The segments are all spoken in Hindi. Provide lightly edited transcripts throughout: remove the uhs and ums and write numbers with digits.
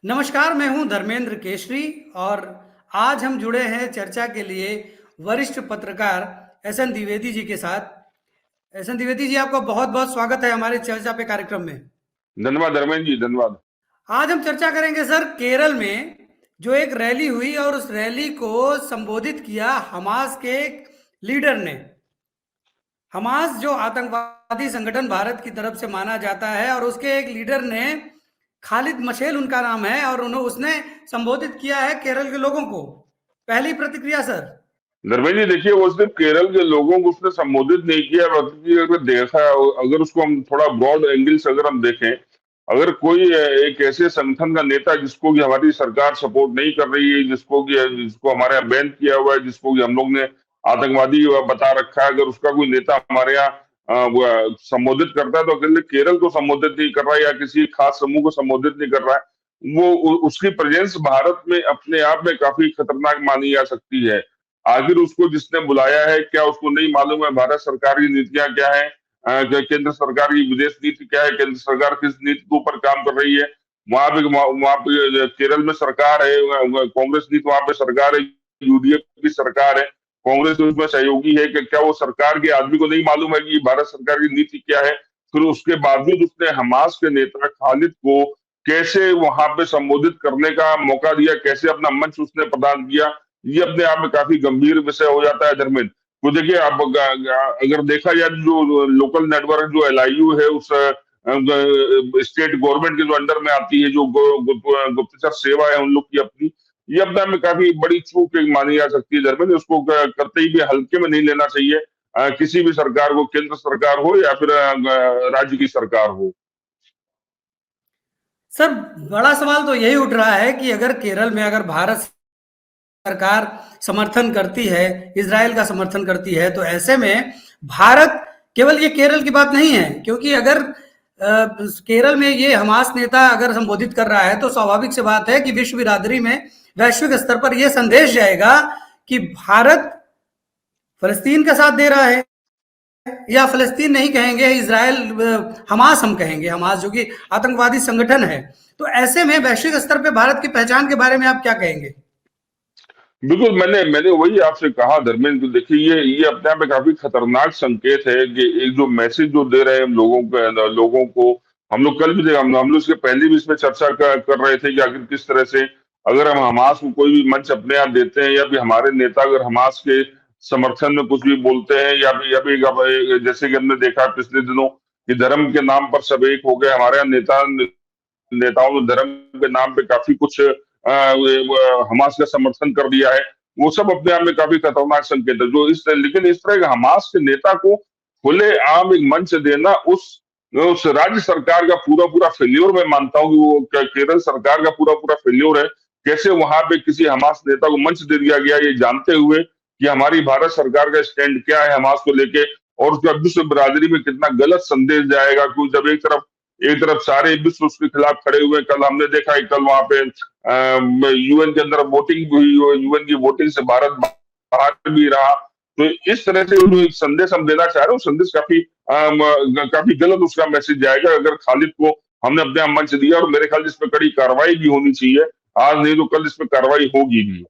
नमस्कार, मैं हूं धर्मेंद्र केशरी और आज हम जुड़े हैं चर्चा के लिए वरिष्ठ पत्रकार एसएन द्विवेदी जी के साथ। एसएन द्विवेदी जी, आपका बहुत-बहुत स्वागत है हमारे चर्चा पे कार्यक्रम में। धन्यवाद धर्मेंद्र जी, धन्यवाद। आज हम चर्चा करेंगे सर, केरल में जो एक रैली हुई और उस रैली को संबोधित किया हमास के एक लीडर ने। हमास जो आतंकवादी संगठन भारत की तरफ से माना जाता है और उसके एक लीडर ने, खालिद मशेल उनका नाम है, और उसने संबोधित किया है केरल के लोगों को। पहली प्रतिक्रिया सर। धर्मेंद्र जी, देखिए, वो सिर्फ केरल के लोगों को उसने संबोधित नहीं किया, बल्कि अगर देखा, अगर उसको हम थोड़ा ब्रॉड एंगल से अगर हम देखें, अगर कोई एक ऐसे संगठन का नेता जिसको कि हमारी सरकार सपोर्ट नहीं कर रही है, जिसको हमारे यहाँ बैन किया हुआ है, जिसको कि हम लोग ने आतंकवादी बता रखा है, अगर उसका कोई नेता हमारे यहाँ वो संबोधित करता है, तो अकेले केरल को संबोधित नहीं कर रहा है या किसी खास समूह को संबोधित नहीं कर रहा है, उसकी प्रेजेंस भारत में अपने आप में काफी खतरनाक मानी जा सकती है। आखिर उसको जिसने बुलाया है, क्या उसको नहीं मालूम है भारत सरकार की नीतियां क्या है, केंद्र सरकार की विदेश नीति क्या है, केंद्र सरकार किस नीति के ऊपर काम कर रही है। वहां पे केरल में सरकार है, कांग्रेस की, तो वहां पे सरकार है, यूडीएफ की सरकार है, कांग्रेस उसमें सहयोगी है। कि क्या वो सरकार के आदमी को नहीं मालूम है कि भारत सरकार की नीति क्या है? फिर उसके बावजूद उसने हमास के नेता खालिद को कैसे वहां पे संबोधित करने का मौका दिया, कैसे अपना मंच उसने प्रदान किया, ये अपने आप में काफी गंभीर विषय हो जाता है धर्मेंद्र। तो देखिए, आप अगर देखा जाए, जो लोकल नेटवर्क जो एलआईयू है, उस स्टेट गवर्नमेंट के जो अंडर में आती है, जो गुप्तचर सेवा है उन लोग की अपनी, ये अपने आप में काफी बड़ी चूक मानी जा सकती है धर्मेंद्र। उसको करते ही भी हल्के में नहीं लेना चाहिए, किसी भी सरकार को, केंद्र सरकार हो या फिर राज्य की सरकार हो। सर, बड़ा सवाल तो यही उठ रहा है कि अगर केरल में अगर भारत सरकार समर्थन करती है, इजराइल का समर्थन करती है, तो ऐसे में भारत, केवल ये केरल की बात नहीं है, क्योंकि अगर केरल में ये हमास नेता अगर संबोधित कर रहा है तो स्वाभाविक सी बात है कि विश्व बिरादरी में, वैश्विक स्तर पर यह संदेश जाएगा कि भारत फलस्तीन का साथ दे रहा है, या फलस्तीन नहीं कहेंगे, इजराइल, हमास हम कहेंगे, हमास जो कि आतंकवादी संगठन है। तो ऐसे में वैश्विक स्तर पे भारत की पहचान के बारे में आप क्या कहेंगे? बिल्कुल, मैंने वही आपसे कहा धर्मेंद्र। देखिए, ये अपने आप में काफी खतरनाक संकेत है कि एक जो मैसेज जो दे रहे हैं हम लोगों को, हम लोग कल भी हम लोग इसके पहले भी इसमें चर्चा कर रहे थे कि आखिर किस तरह से अगर हम हमास को कोई भी मंच अपने आप देते हैं, या फिर हमारे नेता अगर हमास के समर्थन में कुछ भी बोलते हैं, या फिर जैसे कि हमने देखा पिछले दिनों कि धर्म के नाम पर सब एक हो गए। हमारे यहाँ नेताओं ने धर्म के नाम पे काफी कुछ हमास का समर्थन कर दिया है। वो सब अपने आप में काफी खतरनाक संकेत है। लेकिन इस तरह के हमास के नेता को खुलेआम एक मंच देना, उस राज्य सरकार का पूरा पूरा फेल्योर मैं मानता हूँ कि वो केरल सरकार का पूरा पूरा फेल्योर है। कैसे वहां पे किसी हमास नेता को मंच दे दिया गया, ये जानते हुए कि हमारी भारत सरकार का स्टैंड क्या है हमास को लेके, और उसका विश्व बिरादरी में कितना गलत संदेश जाएगा। क्योंकि जब एक तरफ सारे विश्व उसके खिलाफ खड़े हुए, कल हमने देखा है, कल वहां पे यूएन के अंदर वोटिंग भी हुई, यूएन की वोटिंग से भारत बाहर भी रहा। तो इस तरह से जो एक संदेश हम देना चाह रहे हैं, वो संदेश काफी गलत उसका मैसेज जाएगा अगर खालिद को हमने अपने यहाँ मंच दिया। और मेरे ख्याल इस पर कड़ी कार्रवाई भी होनी चाहिए, आज नहीं तो कल इस पर कार्रवाई होगी भी।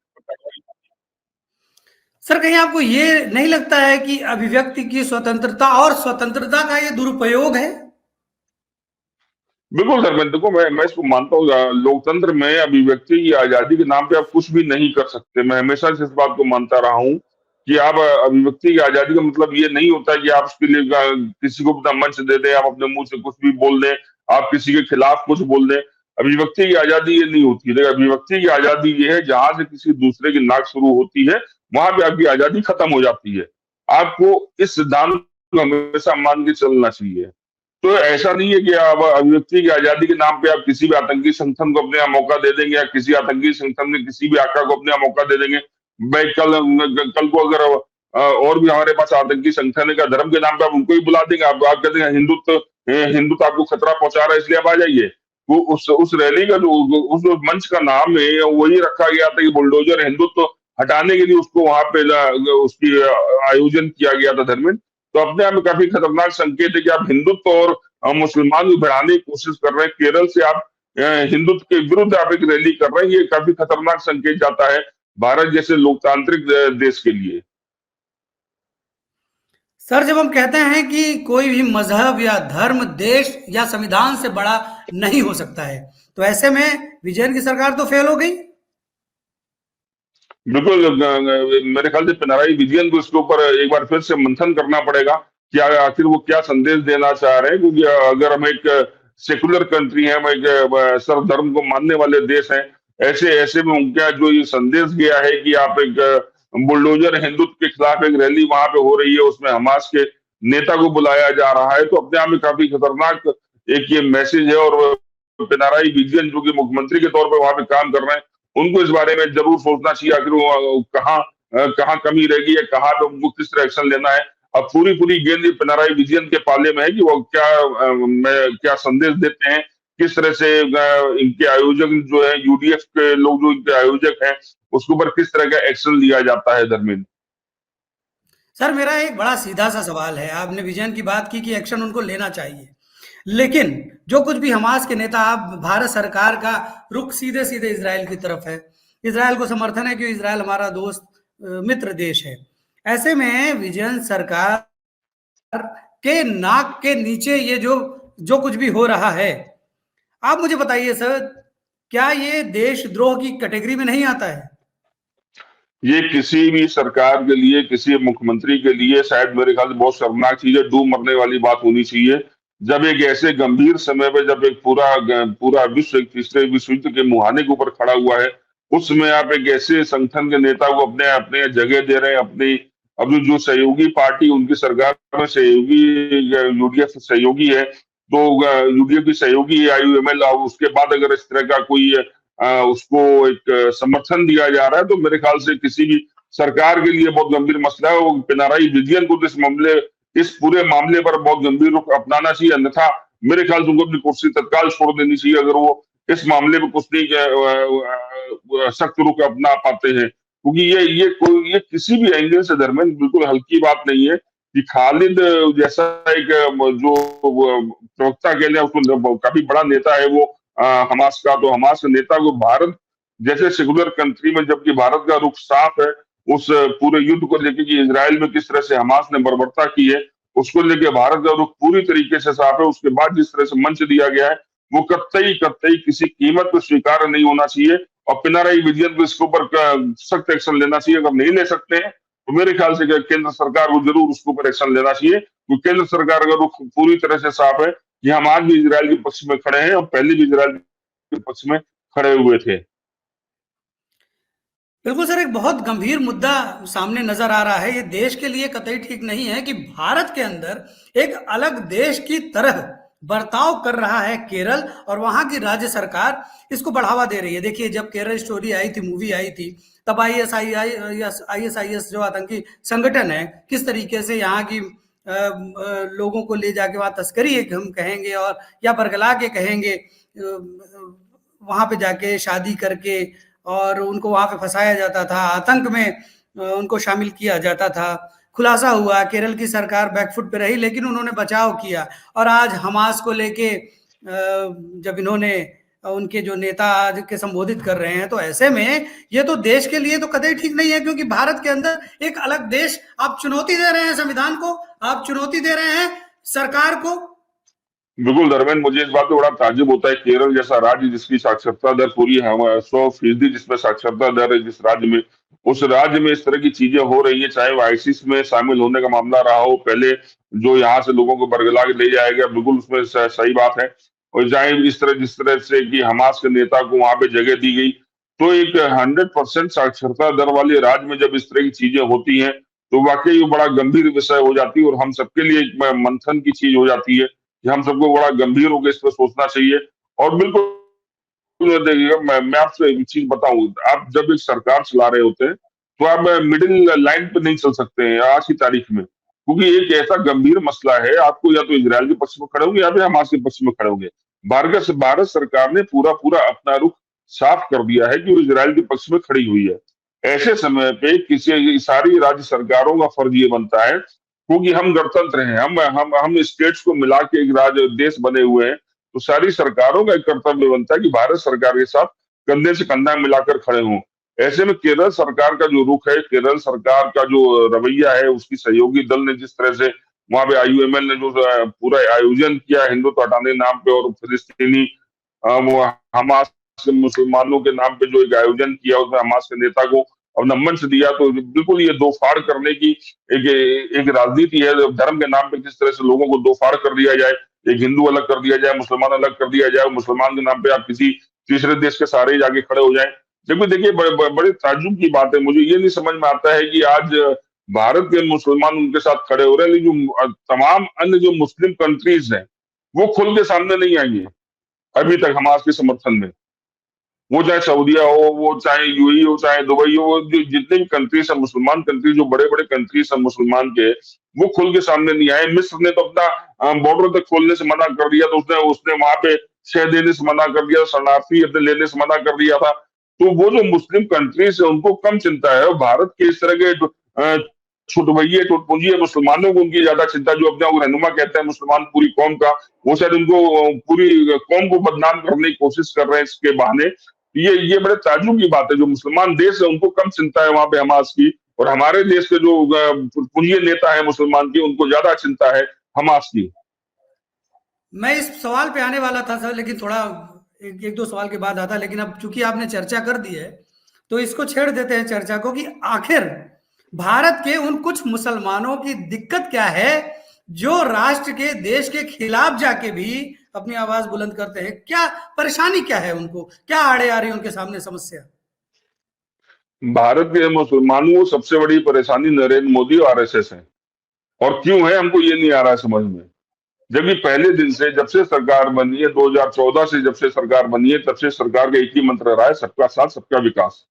सर, कहीं आपको ये नहीं लगता है कि अभिव्यक्ति की स्वतंत्रता और स्वतंत्रता का ये दुरुपयोग है? बिल्कुल धर्मेंद्र, देखो, मैं इसको मानता हूँ, लोकतंत्र में अभिव्यक्ति की आजादी के नाम पे आप कुछ भी नहीं कर सकते। मैं हमेशा से इस बात को मानता रहा हूँ कि आप अभिव्यक्ति की आजादी का मतलब ये नहीं होता कि आप उसके लिए किसी को अपना मंच दे दें, आप अपने मुंह से कुछ भी बोल दें, आप किसी के खिलाफ कुछ बोल दें। अभिव्यक्ति की आजादी ये नहीं होती है। अभिव्यक्ति की आजादी ये है, जहां से किसी दूसरे की नाक शुरू होती है, वहां पे आपकी आजादी खत्म हो जाती है। आपको इस सिद्धांत को हमेशा मान के चलना चाहिए। तो ऐसा नहीं है कि आप अभिव्यक्ति की आजादी के नाम पे आप किसी भी आतंकी संगठन को अपने यहाँ मौका दे देंगे, या किसी आतंकी संगठन में किसी भी आका को अपने यहाँ मौका दे देंगे। भाई, कल को अगर और भी हमारे पास आतंकी संगठन का धर्म के नाम पे आप उनको ही बुला देंगे। आप कहते हैं हिंदुत्व आपको खतरा पहुंचा रहा है, इसलिए आप आ जाइए। वो उस रैली का उस मंच का नाम है वही रखा गया था कि बुलडोजर हिंदुत्व हटाने के लिए उसको वहां पे उसकी आयोजन किया गया था धर्मेंद्र। तो अपने आप में काफी खतरनाक संकेत है कि आप हिंदुत्व और मुसलमान को बढ़ाने की कोशिश कर रहे हैं। केरल से आप हिंदुत्व के विरुद्ध आप एक रैली कर रहे हैं, ये काफी खतरनाक संकेत जाता है भारत जैसे लोकतांत्रिक देश के लिए। सर, जब हम कहते हैं कि कोई भी मजहब या धर्म देश या संविधान से बड़ा नहीं हो सकता है, तो ऐसे में विजयन की सरकार तो फेल हो गई। बिल्कुल, मेरे ख्याल से पिनराई विजयन को इसके ऊपर एक बार फिर से मंथन करना पड़ेगा कि आखिर वो क्या संदेश देना चाह रहे हैं, क्योंकि अगर हम एक सेकुलर कंट्री है, हम एक सर्वधर्म को मानने वाले देश हैं, ऐसे ऐसे में उनका जो ये संदेश गया है कि आप एक बुलडोजर हिंदुत्व के खिलाफ एक रैली वहां पे हो रही है, उसमें हमास के नेता को बुलाया जा रहा है, तो अपने आप में काफी खतरनाक एक ये मैसेज है। और पिनराई विजयन जो कि मुख्यमंत्री के तौर पर वहां पे काम कर रहे हैं, उनको इस बारे में जरूर सोचना चाहिए आखिर वो कहाँ कमी रहेगी या कहाँ पे उनको किस तरह एक्शन लेना है। अब पूरी पूरी गेंद पिनराई विजयन के पाले में है कि वो क्या संदेश देते हैं, किस तरह से इनके आयोजक जो है, यूडीएफ के लोग जो इनके आयोजक हैं, उसके ऊपर किस तरह का एक्शन लिया जाता है। धर्मेंद्र, सर, मेरा एक बड़ा सीधा सा सवाल है। आपने विजयन की बात की कि एक्शन उनको लेना चाहिए, लेकिन जो कुछ भी हमास के नेता, आप भारत सरकार का रुख सीधे सीधे इजराइल की तरफ है। इजराइल को समर्थन है कि इजराइल हमारा दोस्त मित्र देश है। ऐसे में विजयन सरकार के नाक के नीचे ये जो जो कुछ भी हो रहा है, आप मुझे बताइए सर, क्या ये देशद्रोह की कैटेगरी में नहीं आता है? ये किसी भी सरकार के लिए, किसी मुख्यमंत्री के लिए शायद मेरे ख्याल से बहुत शर्मनाक चीज है, डूब मरने वाली बात होनी चाहिए। जब एक ऐसे गंभीर समय पे जब एक पूरा विश्व एक तीसरे विश्व युद्ध के मुहाने के ऊपर खड़ा हुआ है, उसमें आप एक ऐसे संगठन के नेता को अपने अपने जगह दे रहे हैं। अपनी अब जो सहयोगी पार्टी उनकी सरकार में सहयोगी यूडीएफ सहयोगी है, तो यूडीएफ की सहयोगी है आईयूएमएल, उसके बाद अगर इस तरह का कोई उसको एक समर्थन दिया जा रहा है, तो मेरे ख्याल से किसी भी सरकार के लिए बहुत गंभीर मसला है। वो पिनराई विजयन को इस पूरे मामले पर बहुत गंभीर रुख अपनाना चाहिए, अन्यथा मेरे ख्याल से उनको अपनी कुर्सी तत्काल छोड़ देनी चाहिए, अगर वो इस मामले में कुछ नहीं सख्त रुख अपना पाते हैं। क्योंकि ये किसी भी एंगल से धर्मेंद्र बिल्कुल हल्की बात नहीं है कि खालिद जैसा एक जो प्रवक्ता कह लें, उसको काफी बड़ा नेता है वो हमास का, तो हमास के नेता को भारत जैसे सेकुलर कंट्री में, जबकि भारत का रुख साफ है उस पूरे युद्ध को लेकर कि इजराइल में किस तरह से हमास ने बर्बरता की है, उसको लेकर भारत का रुख पूरी तरीके से साफ है। उसके बाद जिस तरह से मंच दिया गया है, वो कतई कतई किसी कीमत पर स्वीकार नहीं होना चाहिए। और पिनराई विजयन को इसके ऊपर सख्त एक्शन लेना चाहिए। अगर नहीं ले सकते हैं तो मेरे ख्याल से केंद्र सरकार को जरूर उसके ऊपर एक्शन लेना चाहिए, क्योंकि केंद्र सरकार का रुख पूरी तरह से साफ है कि हम आज भी इजराइल के पक्ष में खड़े हैं और पहले भी इजराइल के पक्ष में खड़े हुए थे। बिल्कुल सर, एक बहुत गंभीर मुद्दा सामने नजर आ रहा है। ये देश के लिए कतई ठीक नहीं है कि भारत के अंदर एक अलग देश की तरह बर्ताव कर रहा है केरल, और वहां की राज्य सरकार इसको बढ़ावा दे रही है। देखिए, जब केरल स्टोरी आई थी, मूवी आई थी, तब आईएसआईएस जो आतंकी संगठन है, किस तरीके से यहाँ की लोगों को ले जाके वहां तस्करी है हम कहेंगे, और या बरगला के कहेंगे, वहां पे जाके शादी करके और उनको वहां पे फंसाया जाता था, आतंक में उनको शामिल किया जाता था। खुलासा हुआ, केरल की सरकार बैकफुट पे रही, लेकिन उन्होंने बचाव किया। और आज हमास को लेके जब इन्होंने उनके जो नेता आज के संबोधित कर रहे हैं, तो ऐसे में ये तो देश के लिए तो कतई ठीक नहीं है, क्योंकि भारत के अंदर एक अलग देश, आप चुनौती दे रहे हैं संविधान को, आप चुनौती दे रहे हैं सरकार को। बिल्कुल धर्मेंद्र, मुझे इस बात पे बड़ा ताज्जुब होता है, केरल जैसा राज्य जिसकी साक्षरता दर पूरी 100% जिसमें साक्षरता दर है, जिस राज्य में, उस राज्य में इस तरह की चीजें हो रही है, चाहे वो आईसिस में शामिल होने का मामला रहा हो, पहले जो यहाँ से लोगों को बरगला के ले जाया गया, बिल्कुल उसमें सही बात है। और चाहे जिस तरह से कि हमास के नेता को वहां पे जगह दी गई, तो एक 100% साक्षरता दर वाले राज्य में जब इस तरह की चीजें होती हैं, तो वाकई वो बड़ा गंभीर विषय हो जाती है, और हम सबके लिए एक मंथन की चीज हो जाती है कि हम सबको बड़ा गंभीर होकर इस पर सोचना चाहिए। और बिल्कुल देखिएगा, मैं आपसे एक चीज बताऊं, आप जब एक सरकार चला रहे होते हैं, तो आप मिडिल लाइन पे नहीं चल सकते हैं आज की तारीख में, क्योंकि एक ऐसा गंभीर मसला है, आपको या तो इजराइल के पक्ष में खड़े होंगे या फिर हमास के पक्ष में खड़े होंगे। भारत सरकार ने पूरा पूरा अपना रुख साफ कर दिया है कि वो इजराइल के पक्ष में खड़ी हुई है। ऐसे समय पे किसी सारी राज्य सरकारों का फर्ज ये बनता है, क्योंकि हम गणतंत्र हैं, हम स्टेट्स को मिला के एक राज्य देश बने हुए हैं, तो सारी सरकारों का एक कर्तव्य बनता है कि भारत सरकार के साथ कंधे से कंधा मिलाकर खड़े हों। ऐसे में केरल सरकार का जो रुख है, केरल सरकार का जो रवैया है, उसकी सहयोगी दल ने जिस तरह से वहां पे आईयूएमएल ने जो पूरा आयोजन किया हिंदुत्व हटाने नाम पे, और फिलिस्तीनी वो हमास के मुसलमानों के नाम पे जो एक आयोजन किया, उसमें हमास के नेता को अपना मंच दिया, तो बिल्कुल ये दो फाड़ करने की एक एक राजनीति है। धर्म के नाम पे किस तरह से लोगों को दो फाड़ कर दिया जाए, एक हिंदू अलग कर दिया जाए, मुसलमान अलग कर दिया जाए, मुसलमान के नाम पे आप किसी तीसरे देश के सहारे जाके खड़े हो जाए। जबकि देखिए बड़े ताज्जुब की बात है, मुझे ये नहीं समझ में आता है कि आज भारत के मुसलमान उनके साथ खड़े हो रहे हैं, लेकिन जो तमाम अन्य जो मुस्लिम कंट्रीज हैं वो खुल के सामने नहीं आएंगे अभी तक हमास के समर्थन में। वो चाहे सऊदीया हो, वो चाहे यूएई हो, चाहे दुबई हो, जो जितने भी कंट्रीज है मुसलमान कंट्रीज, जो बड़े बड़े कंट्रीज है मुसलमान के, वो खुल के सामने नहीं आए। मिस्र ने तो अपना बॉर्डर तक खोलने से मना कर दिया, तो उसने उसने वहां पे शह देने से मना कर दिया, शरणार्थी अपने लेने से मना कर दिया था। तो वो जो मुस्लिम कंट्रीज है उनको कम चिंता है, भारत के इस तरह के छुटभइये टुटपुंजिये मुसलमानों को उनकी ज्यादा चिंता, जो अपने आप रहनुमा कहते हैं मुसलमान पूरी कौम का, वो शायद उनको पूरी कौम को बदनाम करने की कोशिश कर रहे हैं इसके बहाने। ये बड़े ताज्जुब की बात है, जो मुसलमान देश है उनको कम चिंता है वहां पे हमास की, और हमारे देश के जो पुंजीय नेता है मुसलमान की, उनको ज्यादा चिंता है हमास की। मैं इस सवाल पे आने वाला था सर, लेकिन थोड़ा एक दो सवाल के बाद आता, लेकिन अब चूंकि आपने चर्चा कर दी है तो इसको छेड़ देते हैं चर्चा को, कि आखिर भारत के उन कुछ मुसलमानों की दिक्कत क्या है जो राष्ट्र के देश के खिलाफ जाके भी अपनी आवाज बुलंद करते हैं। क्या परेशानी क्या है उनको, क्या आड़े आ रही है उनके सामने समस्या? भारत के मुसलमानों को सबसे बड़ी परेशानी नरेंद्र मोदी और आरएसएस है। और क्यों है हमको ये नहीं आ रहा है समझ में। जबकि पहले दिन से, जब से सरकार बनी है 2014 से, जब से सरकार बनी है, तब से सरकार का एक ही मंत्र रहा है, सबका साथ सबका विकास।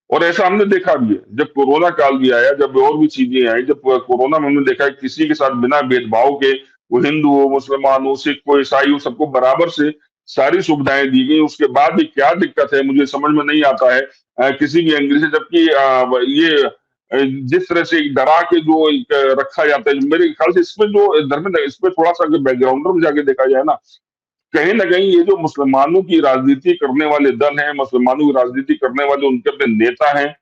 और ऐसा हमने देखा भी है। जब कोरोना काल भी आया, जब और भी चीजें आई, जब कोरोना में हमने देखा है किसी के साथ बिना भेदभाव के, वो हिंदू हो, मुसलमान हो, सिख हो, ईसाई हो, सबको बराबर से सारी सुविधाएं दी गई। उसके बाद भी क्या दिक्कत है मुझे समझ में नहीं आता है किसी भी एंगल से। जबकि ये जिस तरह से डरा के जो एक रखा जाता है, मेरे ख्याल से इसमें जो धर्म, इसमें थोड़ा सा बैकग्राउंडर में जाके देखा जाए ना कहीं ये जो मुसलमानों की राजनीति करने वाले दल हैं, मुसलमानों की राजनीति करने वाले उनके अपने नेता हैं,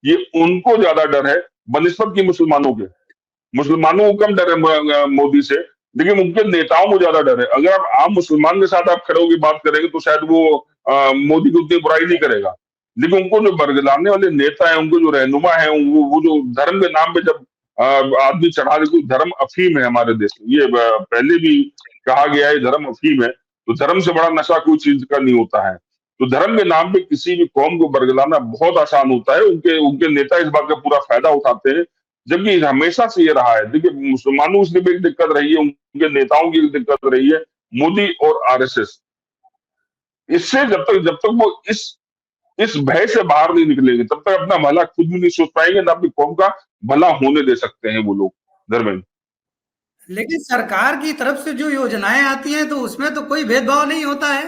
ये उनको ज्यादा डर है बनिस्बत की मुसलमानों के। मुसलमानों को कम डर है मोदी से, लेकिन उनके नेताओं को ज्यादा डर है। अगर आप आम मुसलमान के साथ आप खड़े होकर बात करेंगे तो शायद वो मोदी की उतनी बुराई नहीं करेगा, लेकिन उनको जो बरगलाने वाले नेता है, उनको जो रहनुमा है, वो जो धर्म के नाम पे जब आदमी चढ़ा दे, धर्म अफीम है हमारे देश में, ये पहले भी कहा गया है, धर्म अफीम है। तो धर्म से बड़ा नशा कोई चीज का नहीं होता है। तो धर्म के नाम पे किसी भी कौम को बरगलाना बहुत आसान होता है। उनके उनके नेता इस बात का पूरा फायदा उठाते हैं, जबकि हमेशा से ये रहा है। देखिए मुसलमानों की भी एक दिक्कत रही है, उनके नेताओं की दिक्कत रही है, मोदी और आरएसएस। इससे जब तक वो इस भय से बाहर नहीं निकलेंगे, तब तक अपना भला खुद भी नहीं सोच पाएंगे, ना अपनी कौम का भला होने दे सकते हैं वो लोग। धर्मेंद्र, लेकिन सरकार की तरफ से जो योजनाएं आती हैं तो उसमें तो कोई भेदभाव नहीं होता है,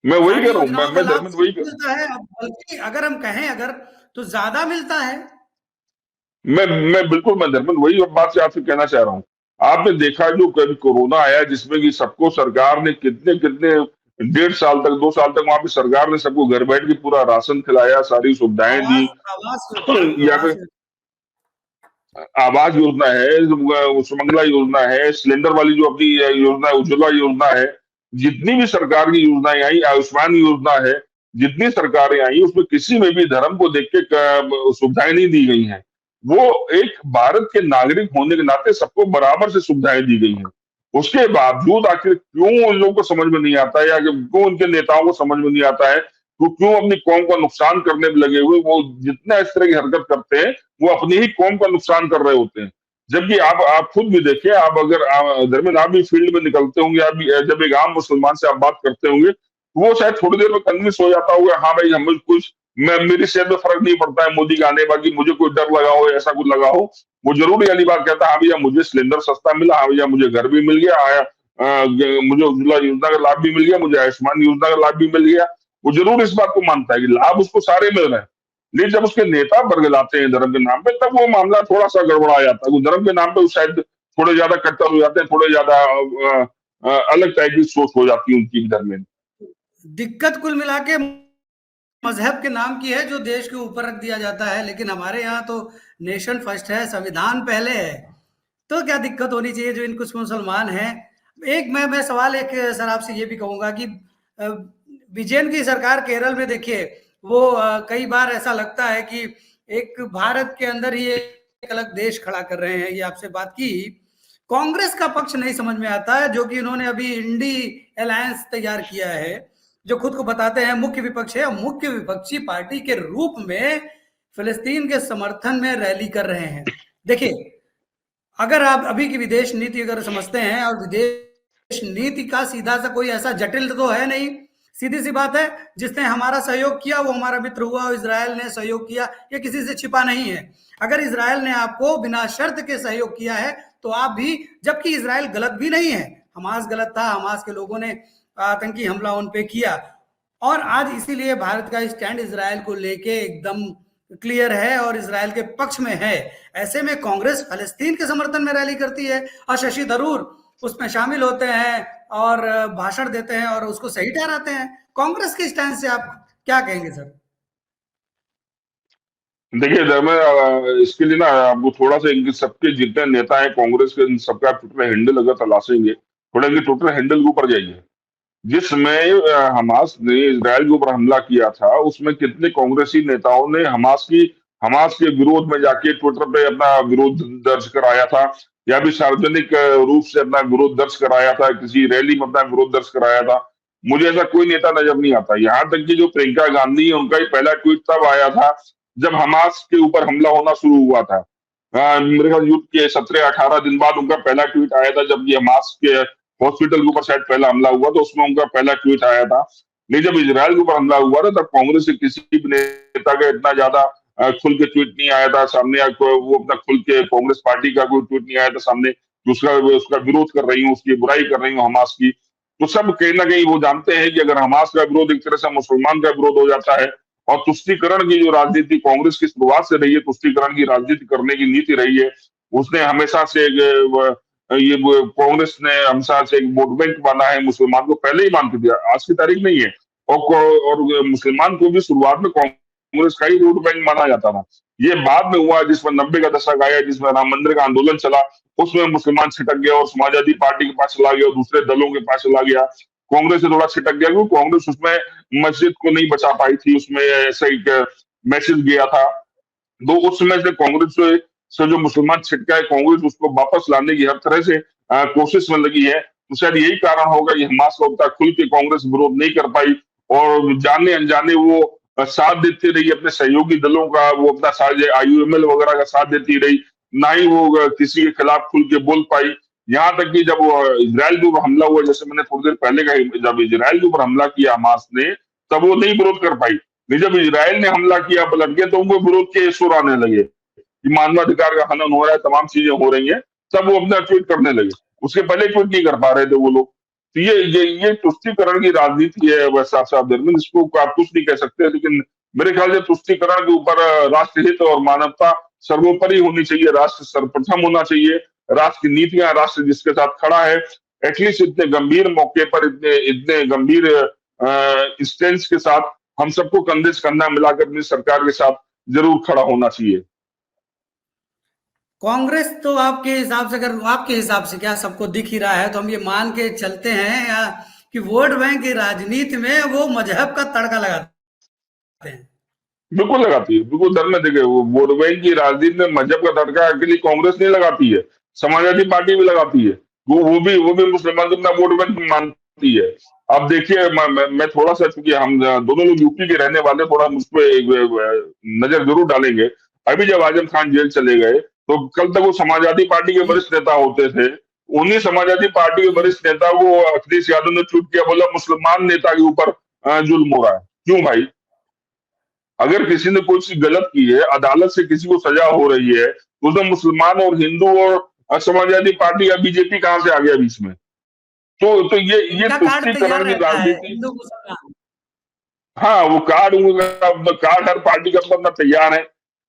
मैं वही कह सारी रहा हूँ, योजनाओं का मैं लाभ धर्मेंद्र वही सबको मिलता है, बल्कि अगर हम कहें अगर तो ज्यादा मिलता है। मैं बिल्कुल, मैं धर्मेंद्र वही बात से आपसे कहना चाह रहा हूँ। आपने देखा जो कभी कोरोना आया, जिसमें कि सबको सरकार ने कितने कितने 1.5 साल तक, 2 साल तक वहां पे सरकार ने सबको घर बैठ के पूरा राशन खिलाया, सारी सुविधाएं दी। आवास आवास योजना, या आवास फिर आवास योजना है, सुमंगला योजना है, सिलेंडर वाली जो अपनी योजना है, उज्ज्वला योजना है, जितनी भी सरकार की योजनाएं आई, आयुष्मान योजना है, जितनी सरकारें आई, उसमें किसी में भी धर्म को देख के सुविधाएं नहीं दी गई हैं। वो एक भारत के नागरिक होने के नाते सबको बराबर से सुविधाएं दी गई हैं। उसके बावजूद आखिर क्यों उन लोगों को समझ में नहीं आता है, या क्यों उनके नेताओं को समझ में नहीं आता है, तो क्यों अपनी कौम का नुकसान करने में लगे हुए, वो जितना इस तरह की हरकत करते हैं वो अपनी ही कौम का नुकसान कर रहे होते हैं। जबकि आप खुद भी देखिए, आप अगर धर्मेंद्र आप भी फील्ड में निकलते होंगे, आप भी जब एक आम मुसलमान से आप बात करते होंगे, तो वो शायद थोड़ी देर में कन्विंस हो जाता होगा, हाँ भाई हमें कुछ, मैं मेरी सेहत में फर्क नहीं पड़ता है मोदी के आने, बाकी मुझे कोई डर लगा हो, ऐसा कुछ लगा हो, वो जरूर वाली बात कहता है, हाँ भैया मुझे सिलेंडर सस्ता मिला, हाँ भैया मुझे घर भी मिल गया, मुझे उज्ज्वला योजना का लाभ भी मिल गया, मुझे आयुष्मान योजना का लाभ भी मिल गया। वो जरूर इस बात को मानता है कि लाभ उसको सारे मिल रहे हैं, लेकिन जब उसके नेता बरगलाते हैं धर्म के नाम पे, तब वो मामला थोड़ा सा गड़बड़ा जाता है। वो धर्म के नाम पे शायद थोड़े ज्यादा कट्टर हो जाते हैं, थोड़े ज्यादा अलग टाइप की सोच हो जाती है उनकी इधर में। दिक्कत कुल मिला के मजहब के नाम की है, जो देश के ऊपर रख दिया जाता है, लेकिन हमारे यहाँ तो नेशन फर्स्ट है, संविधान पहले है। तो क्या दिक्कत होनी चाहिए जो इन कुछ मुसलमान हैं। एक मैं सवाल एक सर आपसे ये भी कहूंगा कि विजयन की सरकार केरल में देखिए, वो कई बार ऐसा लगता है कि एक भारत के अंदर ही एक अलग देश खड़ा कर रहे हैं। ये आपसे बात की, कांग्रेस का पक्ष नहीं समझ में आता है, जो कि इन्होंने अभी इंडी अलायंस तैयार किया है, जो खुद को बताते हैं मुख्य विपक्ष है, मुख्य विपक्षी पार्टी के रूप में फिलिस्तीन के समर्थन में रैली कर रहे हैं। देखिए, अगर आप अभी की विदेश नीति अगर समझते हैं, और विदेश नीति का सीधा सा कोई ऐसा जटिल तो है नहीं, सीधी सी बात है, जिसने हमारा सहयोग किया वो हमारा मित्र हुआ, और इजराइल ने सहयोग किया, ये किसी से छिपा नहीं है। अगर इजराइल ने आपको बिना शर्त के सहयोग किया है तो आप भी, जबकि इजराइल गलत भी नहीं है, हमास गलत था, हमास के लोगों ने आतंकी हमला उन पे किया, और आज इसीलिए भारत का स्टैंड इजराइल को लेके एकदम क्लियर है और इजराइल के पक्ष में है। ऐसे में कांग्रेस फलस्तीन के समर्थन में रैली करती है और शशि थरूर उसमें शामिल होते हैं और भाषण देते हैं और उसको सही ठहराते हैं। कांग्रेस के स्टैंड से आप क्या कहेंगे सर? देखिए इसके लिए ना आपको थोड़ा सा इनके सबके जितने नेता हैं कांग्रेस के, सबका ट्विटर हैंडल अगर तलाशेंगे, थोड़ा इनके ट्विटर हैंडल के ऊपर जाइए। जिसमें हमास ने इजराइल के ऊपर हमला किया था, उसमें कितने कांग्रेसी नेताओं ने हमास के विरोध में जाके ट्विटर पे अपना विरोध दर्ज कराया था, या भी सार्वजनिक रूप से अपना विरोध दर्ज कराया था, किसी रैली में अपना विरोध दर्ज कराया था। मुझे ऐसा कोई नेता नजर नहीं आता। यहाँ तक कि जो प्रियंका गांधी है, उनका ही पहला ट्वीट तब आया था जब हमास के ऊपर हमला होना शुरू हुआ था। मेरे ख्याल युद्ध के 17-18 दिन बाद उनका पहला ट्वीट आया था, जब ये हमास के हॉस्पिटल के ऊपर शायद पहला हमला हुआ, तो उसमें उनका पहला ट्वीट आया था। लेकिन जब इजराइल के ऊपर हमला हुआ था, तब कांग्रेस के किसी भी नेता का इतना ज्यादा खुल के ट्वीट नहीं आया था सामने, वो अपना खुल के कांग्रेस पार्टी का कोई ट्वीट नहीं आया था सामने, उसका उसका विरोध कर रही हूँ, उसकी बुराई कर रही हूँ हमास की। तो सब कहीं ना कहीं वो जानते हैं कि अगर हमास का विरोध एक तरह से मुसलमान का विरोध हो जाता है, और तुष्टीकरण की जो राजनीति कांग्रेस की शुरुआत से रही है, तुष्टीकरण की राजनीति करने की नीति रही है, उसने हमेशा से ये कांग्रेस ने हमेशा से एक वोट बैंक माना है, मुसलमान को पहले ही मान के दिया, आज की तारीख नहीं है। और मुसलमान को भी शुरुआत में कांग्रेस का ही वोट बैंक माना जाता था। ये बाद में हुआ, जिसमें 90 का दशक आया, जिसमें राम मंदिर का आंदोलन चला, उसमें मुसलमान छिटक गया और समाजवादी पार्टी के पास चला गया और दूसरे दलों के पास चला गया। कांग्रेस से थोड़ा छिटक गया, क्योंकि कांग्रेस उसमें मस्जिद को नहीं बचा पाई थी, उसमें ऐसा एक मैसेज गया था। तो उस समय से कांग्रेस से जो मुसलमान छिटका है, कांग्रेस उसको वापस लाने की हर तरह से कोशिश में लगी है। तो शायद यही कारण होगा कि हमास का उतना खुल के कांग्रेस विरोध नहीं कर पाई, और जाने अनजाने वो साथ देती रही अपने सहयोगी दलों का, वो अपना साथ IUML वगैरह का साथ देती रही, ना ही वो किसी के खिलाफ खुल के बोल पाई। यहाँ तक कि जब इजराइल के ऊपर हमला हुआ, जैसे मैंने थोड़ी देर पहले कहा, जब इजराइल के ऊपर हमला किया हमास ने, तब वो नहीं विरोध कर पाई। जब इजराइल ने हमला किया पलट गया, तो उनको विरोध के सुर आने लगे कि मानवाधिकार का हनन हो रहा है, तमाम चीजें हो रही हैं, तब वो अपना ट्वीट करने लगे। उसके पहले ट्वीट नहीं कर पा रहे थे वो लोग। तो ये तुष्टीकरण की राजनीति है वैसा साहब दरमियान, इसको आप कुछ नहीं कह सकते। लेकिन मेरे ख्याल से तुष्टीकरण के ऊपर राष्ट्रहित और मानवता सर्वोपरि होनी चाहिए, राष्ट्र सर्वप्रथम होना चाहिए, राष्ट्र की नीतियां, राष्ट्र जिसके साथ खड़ा है, एटलीस्ट इतने गंभीर मौके पर, इतने इतने गंभीर स्टेंस के साथ हम सबको कंधे से कंधा मिलाकर अपनी सरकार के साथ जरूर खड़ा होना चाहिए। कांग्रेस तो आपके हिसाब से, अगर आपके हिसाब से क्या सबको दिख ही रहा है, तो हम ये मान के चलते हैं या कि वोट बैंक की राजनीति में वो मजहब का तड़का लगाते हैं? बिल्कुल लगाती है, बिल्कुल धर्म में। देखिए, वो वोट बैंक की राजनीति में मजहब का तड़का अकेली कांग्रेस नहीं लगाती है, समाजवादी पार्टी भी लगाती है। वो भी मुसलमान को अपना वोट बैंक मानती है। अब देखिए, मैं थोड़ा सा, चूंकि हम दोनों लोग यूपी के रहने वाले, थोड़ा मुझ पर नजर जरूर डालेंगे। अभी जब आजम खान जेल चले गए, तो कल तक वो समाजवादी पार्टी के वरिष्ठ नेता होते थे। उन्हीं समाजवादी पार्टी के वरिष्ठ नेता को अखिलेश यादव ने ट्वीट किया, बोला मुसलमान नेता के ऊपर जुल्म हो रहा है। क्यों भाई? अगर किसी ने कोई चीज गलत की है, अदालत से किसी को सजा हो रही है, तो उसमें मुसलमान और हिंदू और समाजवादी पार्टी या बीजेपी कहां से आ गया बीच में? तो ये तुष्टीकरण की राजनीति। हाँ, वो कार्ड हर पार्टी का अपना तैयार है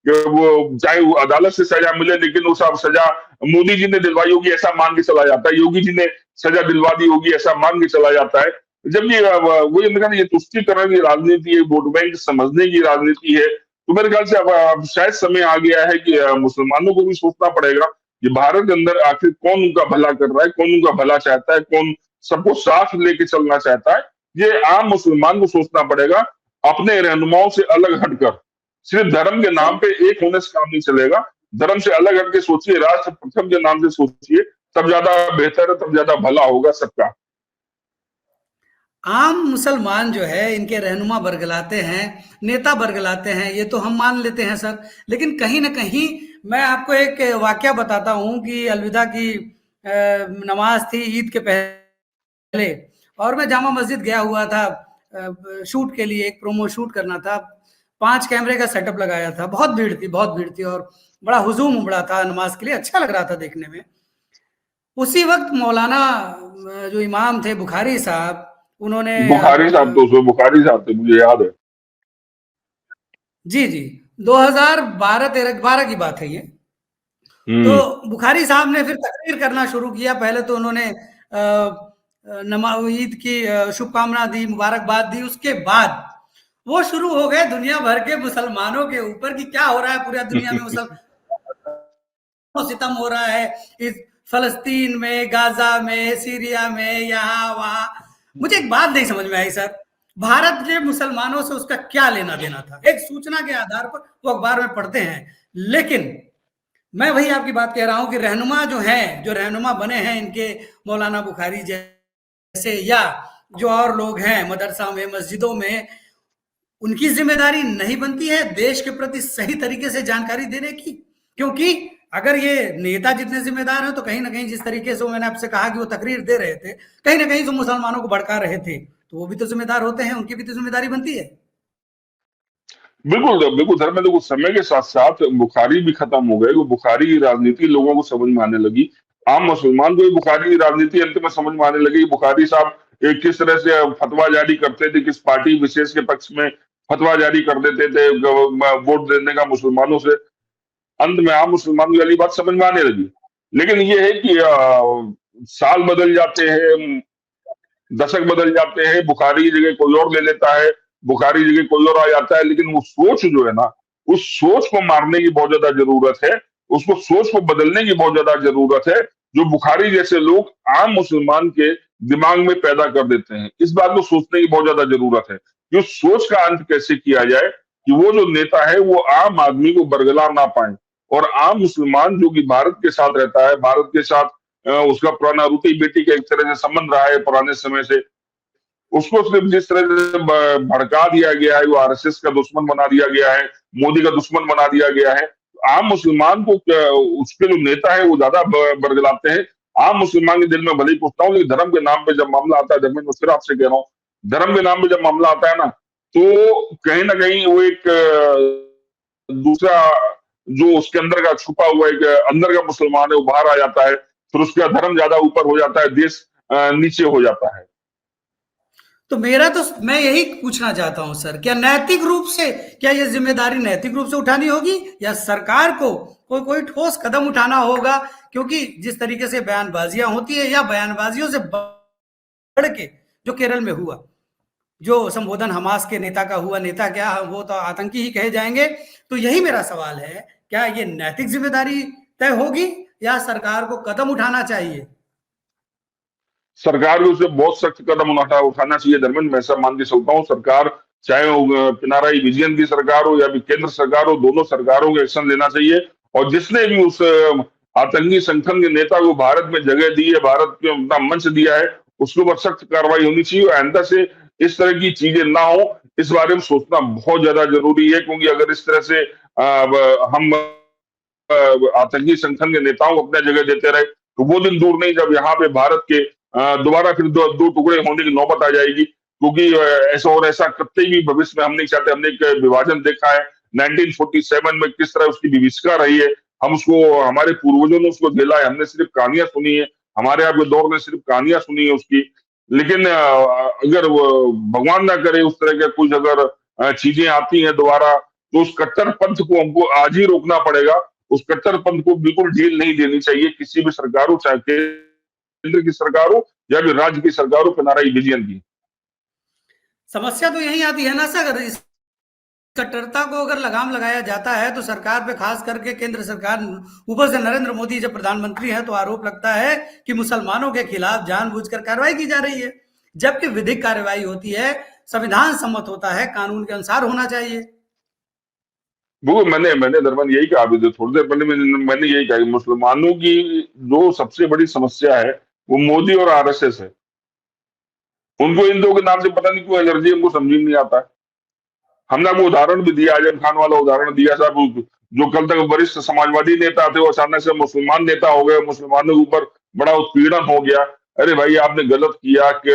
कि वो चाहे वो अदालत से सजा मिले, लेकिन वो सब सजा मोदी जी ने दिलवाई होगी ऐसा मान के चला जाता है। योगी जी ने सजा दिलवा दी होगी, ऐसा मान के चला जाता है। जबकि वो ये तुष्टीकरण की राजनीति है, वोट बैंक समझने की राजनीति है। तो मेरे ख्याल से अब शायद समय आ गया है कि मुसलमानों को भी सोचना पड़ेगा कि भारत के अंदर आखिर कौन उनका भला कर रहा है, कौन उनका भला चाहता है, कौन सबको साथ लेके चलना चाहता है। ये आम मुसलमान को सोचना पड़ेगा, अपने रहनुमाओं से अलग हटकर। सिर्फ धर्म के नाम पे एक होने से काम नहीं चलेगा। धर्म से अलग हटके सोचिए, राष्ट्र प्रथम के नाम से सोचिए, तब ज्यादा बेहतर है, तब ज्यादा भला होगा सबका। आम मुसलमान जो है इनके रहनुमा बरगलाते हैं, नेता बरगलाते हैं, ये तो हम मान लेते हैं सर। लेकिन कहीं न कहीं मैं आपको एक वाकया बताता हूँ कि अलविदा की नमाज़ थी ईद के पहले, और मैं जामा मस्जिद गया हुआ था शूट के लिए, एक प्रोमो शूट करना था। 5 कैमरे का सेटअप लगाया था, बहुत भीड़ थी और बड़ा हुजूम उमड़ा था नमाज़ के लिए, अच्छा लग रहा था देखने में। उसी वक़्त मौलाना जो इमाम थे बुखारी साहब, उन्होंने बुखारी साहब तो उसमें बुखारी साहब थे, मुझे याद है। जी, जी, 2012-13-12 की बात है ये। तो हम्म। बुखारी साहब ने फिर तकरीर करना शुरू किया। पहले तो उन्होंने नमा ईद की शुभकामना दी, मुबारकबाद दी। उसके बाद वो शुरू हो गए दुनिया भर के मुसलमानों के ऊपर कि क्या हो रहा है पूरी दुनिया में, सितम हो रहा है इस फलस्तीन में, गाजा में, सीरिया में, यहाँ वहां। मुझे एक बात नहीं समझ में आई सर, भारत के मुसलमानों से उसका क्या लेना देना था? एक सूचना के आधार पर वो अखबार में पढ़ते हैं, लेकिन मैं वही आपकी बात कह रहा हूं कि रहनुमा जो हैं, जो रहनुमा बने हैं इनके, मौलाना बुखारी जैसे या जो और लोग हैं मदरसा में, मस्जिदों में, उनकी जिम्मेदारी नहीं बनती है देश के प्रति सही तरीके से जानकारी देने की? क्योंकि अगर ये नेता जितने जिम्मेदार हैं तो कहीं ना कहीं जिस तरीके से मैंने आपसे कहा कि वो तकरीर दे रहे थे, कहीं ना कहीं जो मुसलमानों को भड़का रहे थे, तो वो भी तो जिम्मेदार होते हैं, उनकी भी तो जिम्मेदारी बनती है। बिल्कुल, बिल्कुल सर। मैं देखो समय के साथ-साथ बुखारी भी खत्म हो गए, वो बुखारी की राजनीति लोगों को समझ में आने लगी। आम मुसलमान को भी बुखारी की राजनीति अंत में समझ में आने लगी। बुखारी साहब किस तरह से फतवा जारी करते थे, किस पार्टी विशेष के पक्ष में फतवा जारी कर देते थे वोट देने का मुसलमानों से। अंत में आम मुसलमान को वाली बात समझ में आने लगी। लेकिन ये है कि साल बदल जाते हैं, दशक बदल जाते हैं, बुखारी की जगह कोई और ले लेता है, बुखारी की जगह कोई और आ जाता है। लेकिन वो सोच जो है ना, उस सोच को मारने की बहुत ज्यादा जरूरत है, उसको सोच को बदलने की बहुत ज्यादा जरूरत है, जो बुखारी जैसे लोग आम मुसलमान के दिमाग में पैदा कर देते हैं। इस बात को सोचने की बहुत ज्यादा जरूरत है कि उस सोच का अंत कैसे किया जाए कि वो जो नेता है वो आम आदमी को बरगला ना पाए, और आम मुसलमान जो कि भारत के साथ रहता है, भारत के साथ उसका पुराना रोटी बेटी का एक तरह से संबंध रहा है पुराने समय से, उसको सिर्फ जिस तरह से भड़का दिया गया है, वो आरएसएस का दुश्मन बना दिया गया है, मोदी का दुश्मन बना दिया गया है। आम मुसलमान को उसके जो नेता है वो ज्यादा बरगलाते हैं। आम मुसलमान के दिल में भले ही पूछता हूँ, लेकिन धर्म के नाम पे जब मामला आता है, धर्म में फिर आपसे कह रहा हूँ, धर्म के नाम पे जब मामला आता है ना, तो कहीं ना कहीं वो एक दूसरा जो उसके अंदर का छुपा हुआ एक अंदर का मुसलमान है वो बाहर आ जाता है। फिर उसका धर्म ज्यादा ऊपर हो जाता है, देश नीचे हो जाता है। तो मेरा तो मैं यही पूछना चाहता हूं सर, क्या नैतिक रूप से, क्या ये जिम्मेदारी नैतिक रूप से उठानी होगी या सरकार को कोई कोई ठोस कदम उठाना होगा? क्योंकि जिस तरीके से बयानबाजियां होती है या बयानबाजियों से बढ़ के जो केरल में हुआ, जो संबोधन हमास के नेता का हुआ, नेता क्या वो तो आतंकी ही कहे जाएंगे। तो यही मेरा सवाल है, क्या ये नैतिक जिम्मेदारी तय होगी या सरकार को कदम उठाना चाहिए? सरकार को उसे बहुत सख्त कदम उठाना चाहिए धर्मेंद्र। मैं ऐसा मान के चलता हूँ, सरकार चाहे वो पिनाराई विजयन की सरकार हो या फिर केंद्र सरकार हो, दोनों सरकारों को एक्शन लेना चाहिए। और जिसने भी उस आतंकी संगठन के नेता को भारत में जगह दी है, भारत में अपना मंच दिया है, उसके ऊपर सख्त कार्रवाई होनी चाहिए। और आइंदा से इस तरह की चीजें ना हो, इस बारे में सोचना बहुत ज्यादा जरूरी है। क्योंकि अगर इस तरह से हम आतंकी संगठन के नेताओं को अपने जगह देते रहे, तो वो दिन दूर नहीं जब यहाँ पे भारत के दोबारा फिर दो टुकड़े होने की नौबत आ जाएगी। क्योंकि ऐसा और ऐसा कतई भी भविष्य में हम नहीं चाहते। हमने एक विभाजन देखा है 1947 में, किस तरह उसकी विभीषिका रही है। हम उसको, हमारे पूर्वजों ने उसको झेला है, हमने सिर्फ कहानियां सुनी है, हमारे आपके दौर में सिर्फ कहानियां सुनी है उसकी। लेकिन अगर भगवान ना करे उस तरह के कुछ अगर चीजें आती हैं दोबारा, तो उस कट्टर पंथ को हमको आज ही रोकना पड़ेगा। उस कट्टर पंथ को बिल्कुल ढील नहीं देनी चाहिए, किसी भी सरकार हो, चाहे केंद्र की सरकार हो या फिर राज्य की सरकार हो पिनाराई विजयन की। समस्या तो यही आती है ना सर, इस कट्टरता को अगर लगाम लगाया जाता है तो सरकार पे, खास करके केंद्र सरकार, ऊपर से नरेंद्र मोदी जब प्रधानमंत्री हैं, तो आरोप लगता है कि मुसलमानों के खिलाफ जानबूझकर कार्रवाई की जा रही है, जबकि विधिक कार्रवाई होती है, संविधान सम्मत होता है, कानून के अनुसार होना चाहिए। वो मैंने दरअसल यही कहा अभी थोड़ी देर पहले मैंने यही कहा कि मुसलमानों की जो सबसे बड़ी समस्या है वो मोदी और आरएसएस है। उनको इन दो के नाम से पता नहीं क्यों एलर्जी, हमको समझ में नहीं आता है। हमने आपको उदाहरण भी दिया, आजम खान वाला उदाहरण दिया साहब, जो कल तक वरिष्ठ समाजवादी नेता थे वो अचानक से मुसलमान नेता हो गए, मुसलमानों के ऊपर बड़ा उत्पीड़न हो गया। अरे भाई आपने गलत किया कि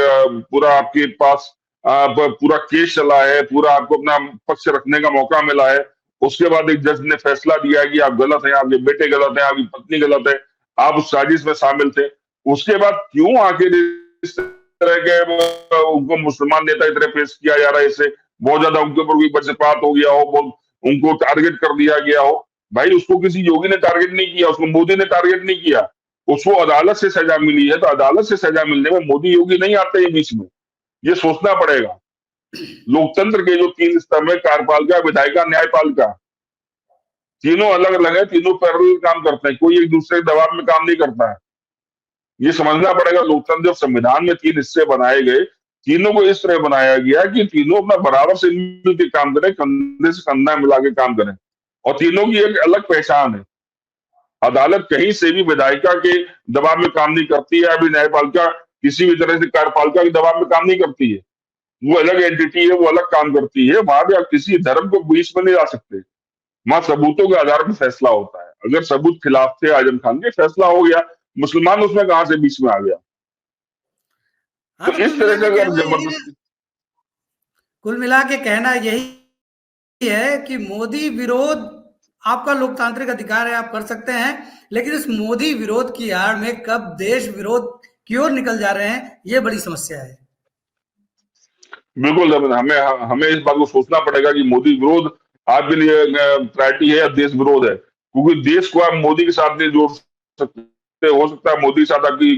पूरा आपके पास पूरा केस चला है, पूरा आपको अपना पक्ष रखने का मौका मिला है। उसके बाद एक जज ने फैसला दिया कि आप गलत हैं, आपके बेटे गलत है, आपकी पत्नी गलत है, आप उस साजिश में शामिल थे। उसके बाद क्यों आखिर इस तरह के उनको मुसलमान नेता की तरह पेश किया जा रहा है, इससे बहुत ज्यादा उनके ऊपर कोई पक्षपात हो गया हो, बहुत उनको टारगेट कर दिया गया हो। भाई उसको किसी योगी ने टारगेट नहीं किया, उसको मोदी ने टारगेट नहीं किया, उसको अदालत से सजा मिली है, तो अदालत से सजा मिलने में मोदी योगी नहीं आते हैं बीच में। ये सोचना पड़ेगा। लोकतंत्र के जो 3 स्तंभ है, कार्यपालिका, विधायिका, न्यायपालिका, तीनों अलग अलग है, तीनों पैरेलल काम करते हैं, कोई एक दूसरे के दबाव में काम नहीं करता है। ये समझना पड़ेगा। लोकतंत्र जब संविधान में 3 हिस्से बनाए गए, तीनों को इस तरह बनाया गया कि तीनों अपना बराबर से मिलकर काम करें, कंधे से कंधा मिला के काम करें, और तीनों की एक अलग पहचान है। अदालत कहीं से भी विधायिका के दबाव में काम नहीं करती है, अभी न्यायपालिका किसी भी तरह से कार्यपालिका के दबाव में काम नहीं करती है। वो अलग एंटिटी है, वो अलग काम करती है। वहां भी आप किसी धर्म को बीच में नहीं ला सकते। वहां सबूतों के आधार पर फैसला होता है। अगर सबूत खिलाफ थे आजम खान के, फैसला हो गया, मुसलमान उसमें कहां से बीच में आ गया। हाँ, तो तो इस तरह से अगर जबरदस्ती, कुल मिला के कहना यही है कि मोदी विरोध आपका लोकतांत्रिक अधिकार है, आप कर सकते हैं, लेकिन इस मोदी विरोध की आड़ में कब देश विरोध की ओर निकल जा रहे हैं, ये बड़ी समस्या है। बिल्कुल हमें हमें इस बात को सोचना पड़ेगा कि मोदी विरोध आपके लिए प्रायोरिटी है या देश विरोध है। क्योंकि देश को आप मोदी के साथ नहीं जोड़ सकते। हो सकता है मोदी के साथ आपकी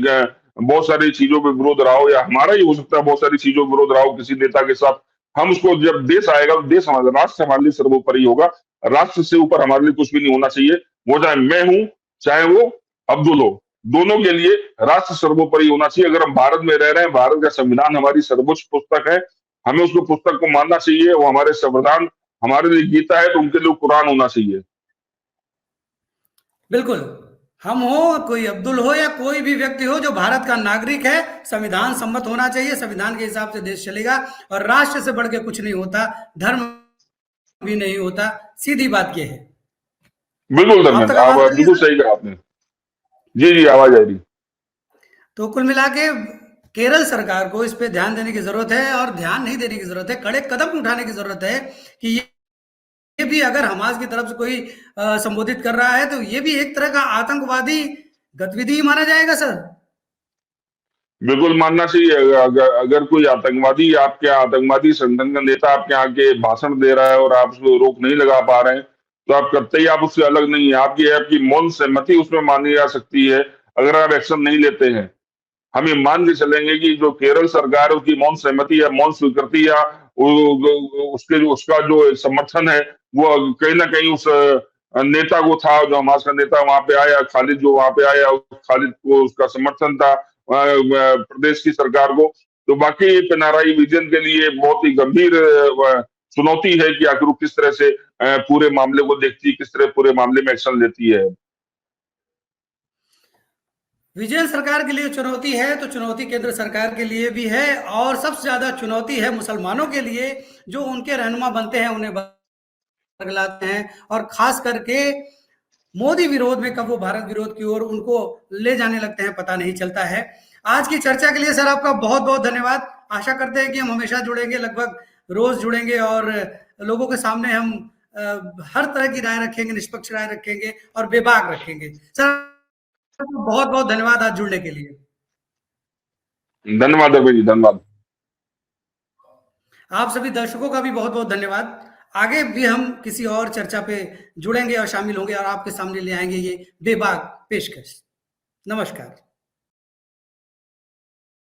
बहुत सारी चीजों पे विरोध रहा हो, या हमारा ही हो सकता है बहुत सारी चीजों पे विरोध रहा हो किसी नेता के साथ। हम उसको, जब देश आएगा तो देश हमारा, राष्ट्र हमारे लिए सर्वोपरि होगा। राष्ट्र से ऊपर हमारे लिए कुछ भी नहीं होना चाहिए। वो चाहे मैं हूं, चाहे वो अब्दुल हो, दोनों के लिए राष्ट्र सर्वोपरि होना चाहिए। अगर हम भारत में रह रहे हैं, भारत का संविधान हमारी सर्वोच्च पुस्तक है, हमें उसको पुस्तक को मानना चाहिए। वो हमारे संविधान हमारे लिए गीता है, तो उनके लिए कुरान होना चाहिए। बिल्कुल, हम हो, कोई अब्दुल हो, या कोई भी व्यक्ति हो जो भारत का नागरिक है, संविधान सम्मत होना चाहिए। संविधान के हिसाब से देश चलेगा, और राष्ट्र से बढ़ के कुछ नहीं होता, धर्म भी नहीं होता। सीधी बात यह है। बिल्कुल आप धर्मेंद्र, तक आप आवाज आ रही है बिल्कुल सर? सही कहा आपने। जी जी, आवाज आ रही। तो कुल मिला के केरल सरकार को इस पे ध्यान देने की जरूरत है, और ध्यान नहीं देने की जरूरत है, कड़े कदम उठाने की जरूरत है कि ये भी अगर हमास की तरफ से कोई संबोधित कर रहा है, तो ये भी एक तरह का आतंकवादी गतिविधि माना जाएगा सर। बिल्कुल मानना चाहिए। अगर कोई आतंकवादी, आपके आतंकवादी संगठन का नेता आपके यहाँ के भाषण दे रहा है और आप उसको रोक नहीं लगा पा रहे हैं, तो आप करते ही आप उससे अलग नहीं है। आपकी मौन सहमति उसमें मानी जा सकती है अगर आप एक्शन नहीं लेते हैं। हम ये मान के चलेंगे कि जो केरल सरकार है उसकी मौन सहमति या मौन स्वीकृति या उसके जो उसका जो समर्थन है, वो कहीं ना कहीं उस नेता को था, जो हमास का नेता वहां पे आया, खालिद जो वहां पे आया, खालिद को उसका समर्थन था प्रदेश की सरकार को। तो बाकी पिनाराई विजयन के लिए बहुत ही गंभीर चुनौती है कि आखिर वो किस तरह से पूरे मामले को देखती है, किस तरह पूरे मामले में एक्शन लेती है। विजय सरकार के लिए चुनौती है, तो चुनौती केंद्र सरकार के लिए भी है, और सबसे ज्यादा चुनौती है मुसलमानों के लिए, जो उनके रहनुमा बनते हैं, उन्हें बरगलाते हैं, और खास करके मोदी विरोध में कब वो भारत विरोध की ओर उनको ले जाने लगते हैं, पता नहीं चलता है। आज की चर्चा के लिए सर आपका बहुत बहुत धन्यवाद। आशा करते हैं कि हम हमेशा जुड़ेंगे, लगभग रोज जुड़ेंगे, और लोगों के सामने हम हर तरह की राय रखेंगे, निष्पक्ष राय रखेंगे और बेबाक रखेंगे। सर बहुत बहुत धन्यवाद आज जुड़ने के लिए। धन्यवाद अभी जी, धन्यवाद। आप सभी दर्शकों का भी बहुत बहुत धन्यवाद। आगे भी हम किसी और चर्चा पे जुड़ेंगे और शामिल होंगे, और आपके सामने ले आएंगे ये बेबाक पेशकश। नमस्कार।